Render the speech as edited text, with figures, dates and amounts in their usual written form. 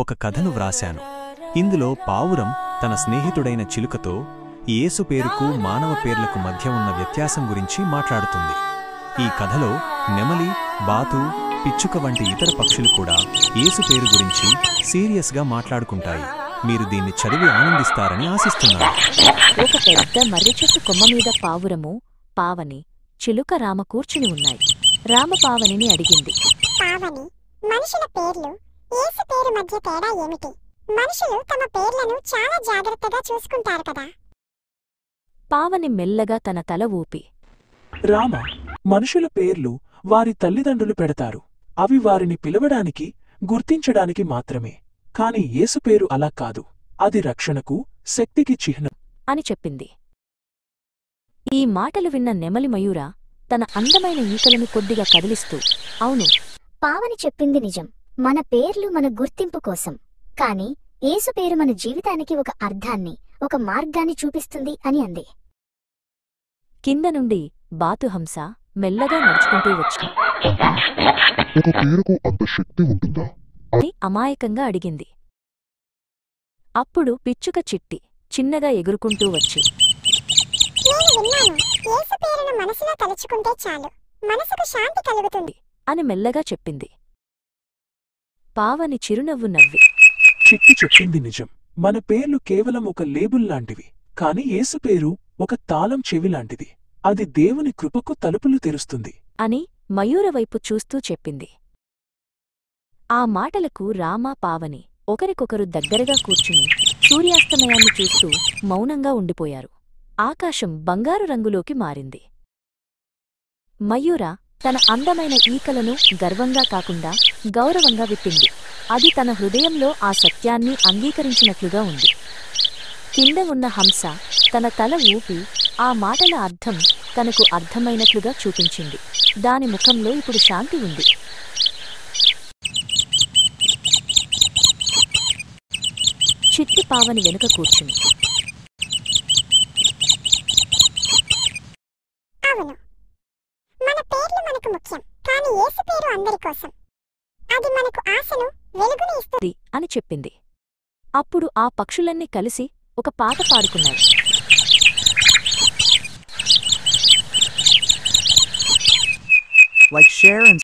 ఒక కథను వ్రాశాను. ఇందులో పావురం తన స్నేహితుడైన చిలుకతో యేసు పేరుకు మానవ పేర్లకు మధ్య ఉన్న వ్యత్యాసం గురించి మాట్లాడుతుంది. ఈ కథలో నెమలి, బాతు, పిచ్చుక వంటి ఇతర పక్షులు కూడా యేసు పేరు గురించి సీరియస్గా మాట్లాడుకుంటాయి. మీరు దీన్ని చదివి ఆనందిస్తారని ఆశిస్తున్నాను. ఒక పెద్ద మర్రి చెట్టు కొమ్మ మీద పావురము, పావని, చిలుక రామ కూర్చుని ఉన్నాయి. రామ పావనిని అడిగింది, పావని, మనుషుల పేర్లు యేసు పేరు మధ్య తేడా ఏమిటి? మనుషులు తమ పేర్లను చాలా జాగ్రత్తగా చూసుకుంటారు కదా. పావని మెల్లగా తన తల ఊపి, రామ, మనుషుల పేర్లు వారి తల్లిదండ్రులు పెడతారు. అవి వారిని పిలవడానికి, గుర్తించడానికి మాత్రమే. కాని యేసు పేరు అలా కాదు. అది రక్షణకు, శక్తికి చిహ్నం అని చెప్పింది. ఈ మాటలు విన్న నెమలి మయూర తన అందమైన ఈకలను కొద్దిగా కదిలిస్తూ, అవును, పావని చెప్పింది నిజం. మన పేర్లు మన గుర్తింపు కోసం, కాని యేసు పేరు మన జీవితానికి ఒక అర్థాన్ని, ఒక మార్గాన్ని చూపిస్తుంది అని అంది. కింద నుండి బాతుహంస మెల్లగా నడుచుకుంటూ వచ్చి, ఒక పేరుకు అంత శక్తి ఉంటుందా అని అమాయకంగా అడిగింది. అప్పుడు పిచ్చుక చిట్టి చిన్నగా ఎగురుకుంటూ వచ్చి, నేను విన్నాను, యేసు పేరును మనసులో తలుచుకుంటే చాలు, మనసుకు శాంతి కలుగుతుంది అని మెల్లగా చెప్పింది. పావని చిరునవ్వు నవ్వి, చిట్టి చెప్పింది నిజం. మన పేర్లు కేవలం ఒక లేబుల్ లాంటివి. కాని యేసు పేరు ఒక తాళం చెవిలాంటిది. అది దేవుని కృపకు తలుపులు తెరుస్తుంది అని మయూర వైపు చూస్తూ చెప్పింది. ఆ మాటలకు రామ, పావని ఒకరికొకరు దగ్గరగా కూర్చుని సూర్యాస్తమయాన్ని చూస్తూ మౌనంగా ఉండిపోయారు. ఆకాశం బంగారు రంగులోకి మారింది. మయూర తన అందమైన ఈకలను గర్వంగా కాకుండా గౌరవంగా విప్పింది. అది తన హృదయంలో ఆ సత్యాన్ని అంగీకరించినట్లుగా ఉంది. కింద ఉన్న హంస తన తల ఊపి ఆ మాటల అర్థం తనకు అర్థమైనట్లుగా చూపించింది. దాని ముఖంలో ఇప్పుడు శాంతి ఉంది. చిట్టి పావని వెనుక కూర్చుని, అవును, మన పేర్లు మనకు ముఖ్యం, కానీ యేసు పేరు అందరి కోసం. అది మనకు ఆశను, వెలుగుని ఇస్తుంది అని చెప్పింది. అప్పుడు ఆ పక్షులన్నీ కలిసి ఒక పాట పాడుకున్నాయి. Like, share and